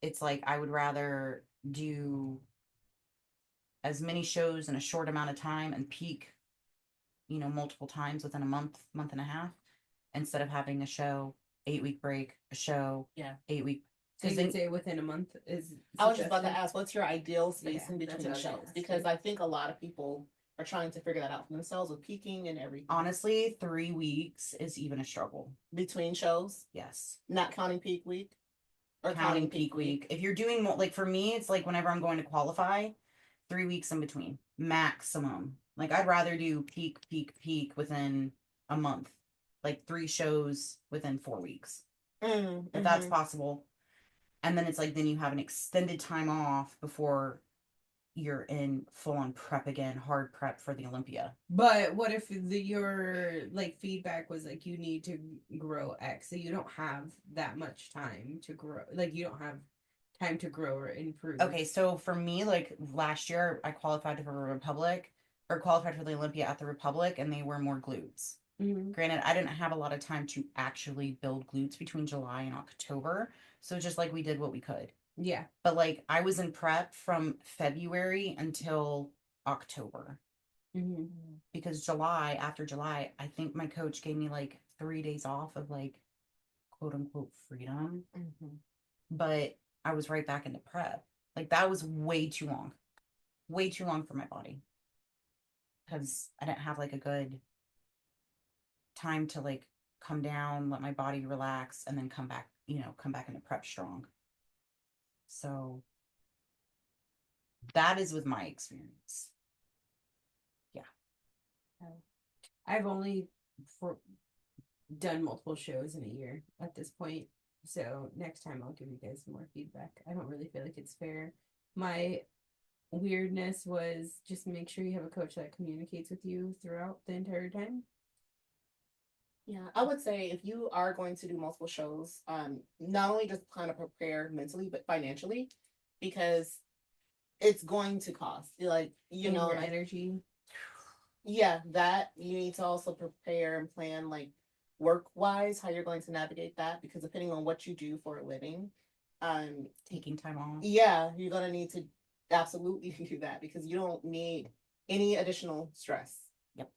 it's like I would rather do as many shows in a short amount of time and peak, multiple times within a month and a half, instead of having a show, 8-week break, a show, 8-week. So you can say within a month is. I was just about to ask, what's your ideal space in between that's what I was shows? gonna ask, Because I think a lot of people are trying to figure that out for themselves with peaking and everything. Honestly, 3 weeks is even a struggle. Between shows? Yes. Not counting peak week? Or counting peak week. If you're doing more, like for me, it's like whenever I'm going to qualify, 3 weeks in between, maximum. Like I'd rather do peak within a month, like 3 shows within 4 weeks, if that's possible. And then it's like, then you have an extended time off before you're in full on prep again, hard prep for the Olympia. But what if your like feedback was like you need to grow X, so you don't have that much time to grow, like you don't have time to grow or improve? Okay, so for me, like last year, I qualified for the Olympia at the Republic, and they were more glutes. Mm-hmm. Granted, I didn't have a lot of time to actually build glutes between July and October, so just like we did what we could. Yeah. But like I was in prep from February until October. Mm-hmm. Because after July, I think my coach gave me like 3 days off of like quote unquote freedom. Mm-hmm. But I was right back into prep. Like that was way too long for my body. Because I didn't have like a good time to like come down, let my body relax, and then come back into prep strong. So that is with my experience. Yeah. I've only done multiple shows in a year at this point. So next time I'll give you guys more feedback. I don't really feel like it's fair. My weirdness was just make sure you have a coach that communicates with you throughout the entire time. Yeah, I would say if you are going to do multiple shows, not only just kind of prepare mentally, but financially, because it's going to cost. Like, you And know, your energy. yeah, that you need to also prepare and plan, like, work wise, how you're going to navigate that, because depending on what you do for a living, Taking time off. yeah, you're gonna need to absolutely do that because you don't need any additional stress. Yep.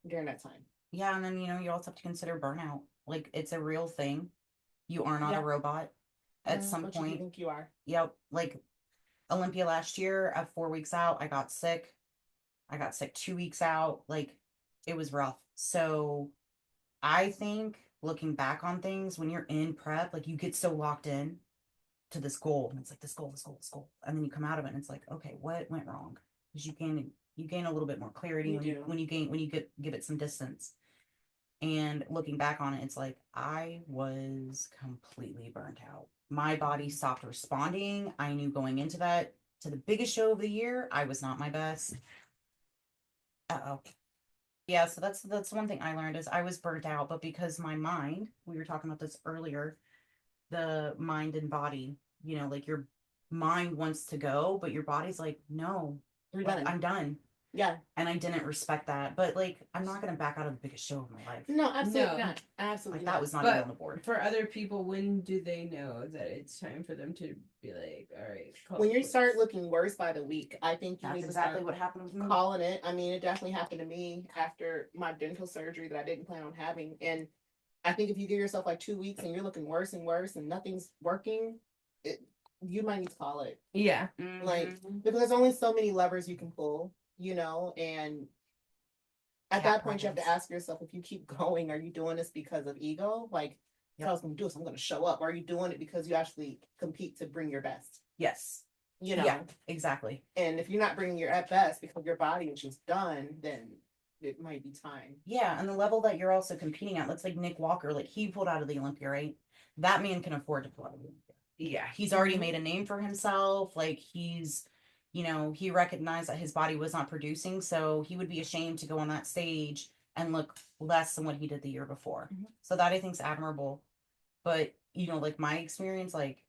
During that time. Yeah, and then you also have to consider burnout. Like, it's a real thing. You are not Yeah. a robot. At some What point, you think you are. yep. Like Olympia last year, at 4 weeks out, I got sick. I got sick 2 weeks out. Like, it was rough. So I think looking back on things, when you're in prep, like, you get so locked in to this goal, and it's like this goal, this goal, this goal, and then you come out of it, and it's like, okay, what went wrong? Because you gain a little bit more clarity when you give it some distance. And looking back on it, it's like I was completely burnt out. My body stopped responding. I knew going into the biggest show of the year, I was not my best. Uh-oh. Yeah, so that's one thing I learned is I was burnt out, but because my mind, we were talking about this earlier, the mind and body, like your mind wants to go, but your body's like, no, I'm done. Yeah. And I didn't respect that. But like, I'm not gonna back out of the biggest show of my life. No, absolutely No. not. Absolutely Like, that not. was not But even on the board. for other people, when do they know that it's time for them to be like, all right, when you start looking worse by the week, I think you That's need to exactly start what happened with me. calling it. I mean, it definitely happened to me after my dental surgery that I didn't plan on having. And I think if you give yourself like 2 weeks and you're looking worse and worse and nothing's working, you might need to call it. Yeah. Like, because there's only so many levers you can pull, and at that point you have to ask yourself, if you keep going, are you doing this because of ego? Like, if I was gonna do this, I'm gonna show up. Or are you doing it because you actually compete to bring your best? Yes. Yeah, exactly. And if you're not bringing your at best because your body is just done, then it might be time. Yeah, and the level that you're also competing at, let's like Nick Walker, like he pulled out of the Olympia, right? That man can afford to pull out of the Olympia. Yeah. He's already made a name for himself. Like he recognized that his body was not producing, so he would be ashamed to go on that stage and look less than what he did the year before. So that I think is admirable. But like my experience, like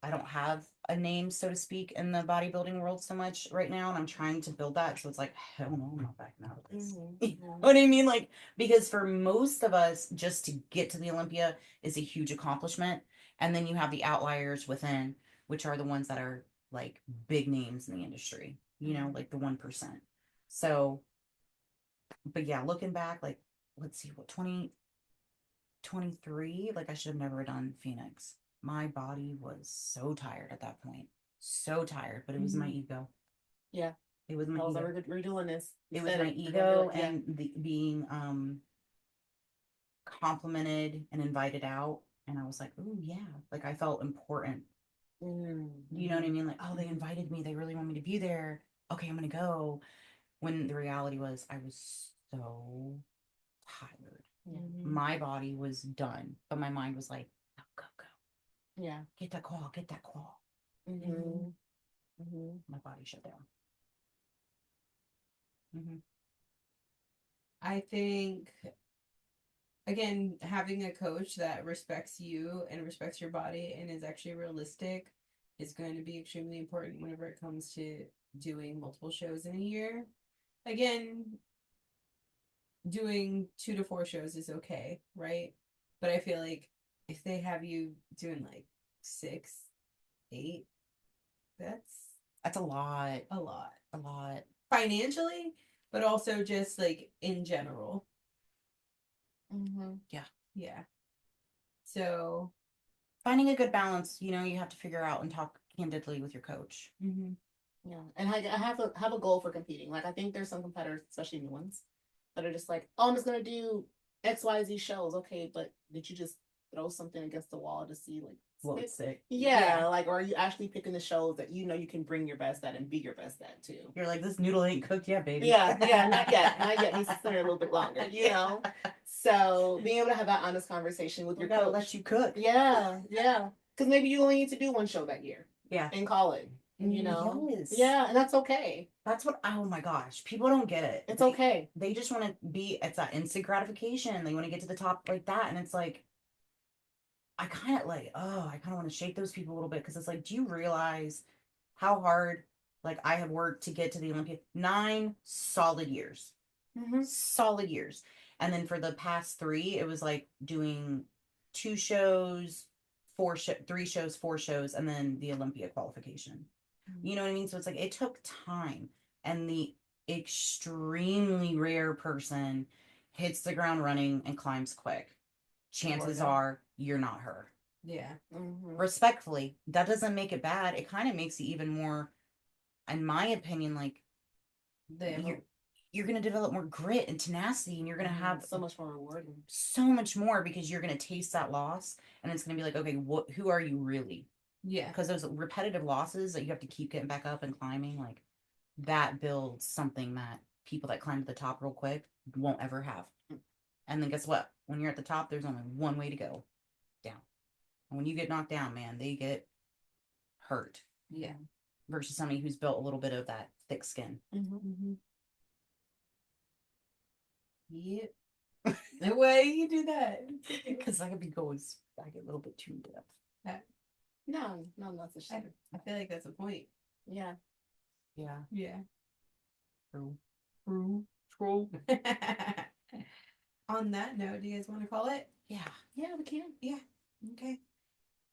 I don't have a name, so to speak, in the bodybuilding world so much right now, and I'm trying to build that. So it's like, hell no, I'm not backing out of this. You know what I mean? Like, because for most of us, just to get to the Olympia is a huge accomplishment. And then you have the outliers within, which are the ones that are like big names in the industry, like the 1%. So, but yeah, looking back, like, let's see, what, 2023, like I should have never done Phoenix. My body was so tired at that point. So tired, but it was my ego. Yeah. It was my ego. We're doing this. It was my ego and being complimented and invited out. And I was like, oh yeah. Like I felt important. You know what I mean? Like, oh, they invited me. They really want me to be there. Okay, I'm gonna go. When the reality was I was so tired. My body was done, but my mind was like, go, go, go. Yeah. Get that call. Get that call. My body shut down. I think, again, having a coach that respects you and respects your body and is actually realistic is going to be extremely important whenever it comes to doing multiple shows in a year. Again, doing 2 to 4 shows is okay, right? But I feel like if they have you doing like 6, 8, that's a lot. A lot. Financially, but also just like in general. Yeah. So finding a good balance, you have to figure out and talk candidly with your coach. Yeah, and I have a goal for competing. Like I think there's some competitors, especially new ones, that are just like, oh, I'm just gonna do XYZ shows. Okay, but did you just throw something against the wall to see like What would it- stick? Yeah, like, or are you actually picking the shows that you know you can bring your best at and be your best at too? You're like, this noodle ain't cooked yet, baby. Yeah, not yet. Not yet. Needs to simmer a little bit longer, you know? So being able to have that honest conversation with We your gotta coach. let you cook. Yeah, yeah. Because maybe you only need to do one show that year Yeah. and call it, you know? Yes. Yeah, and that's okay. That's what, oh my gosh, people don't get it. It's They- okay. They just want to be, it's that instant gratification. They want to get to the top like that. And it's like, I kind of like, oh, I kind of want to shake those people a little bit because it's like, do you realize how hard like I have worked to get to the Olympia? 9 solid years. Mm-hmm. Solid years. And then for the past 3, it was like doing 2 shows, 3 shows, 4 shows, and then the Olympia qualification. You know what I mean? So it's like it took time, and the extremely rare person hits the ground running and climbs quick. Chances are you're not her. Yeah. Mm-hmm. Respectfully, that doesn't make it bad. It kind of makes it even more, in my opinion, like you're going to develop more grit and tenacity, and you're going to have so much more rewarding. So much more because you're going to taste that loss, and it's going to be like, okay, who are you really? Yeah. Because those repetitive losses that you have to keep getting back up and climbing, like that builds something that people that climb to the top real quick won't ever have. And then guess what? When you're at the top, there's only one way to go, down. And when you get knocked down, man, they get hurt. Yeah. Versus somebody who's built a little bit of that thick skin. Mm-hmm. Yep. The way you do that. Because I could be going, I get a little bit too depth. No, that's a shame. I feel like that's a point. Yeah. Yeah. Yeah. True. True. On that note, do you guys want to call it? Yeah. Yeah, we can. Yeah. Okay.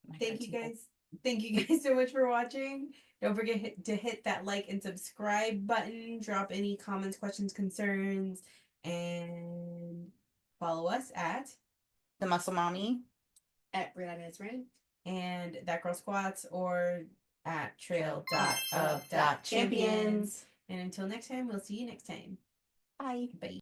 My Thank you table. guys. Thank you guys so much for watching. Don't forget to hit that like and subscribe button. Drop any comments, questions, concerns, and follow us at The Muscle Mommy. At Brit Inez Rand. and That Girl Squats or at trail.of.champions. And until next time, we'll see you next time. Bye. Bye.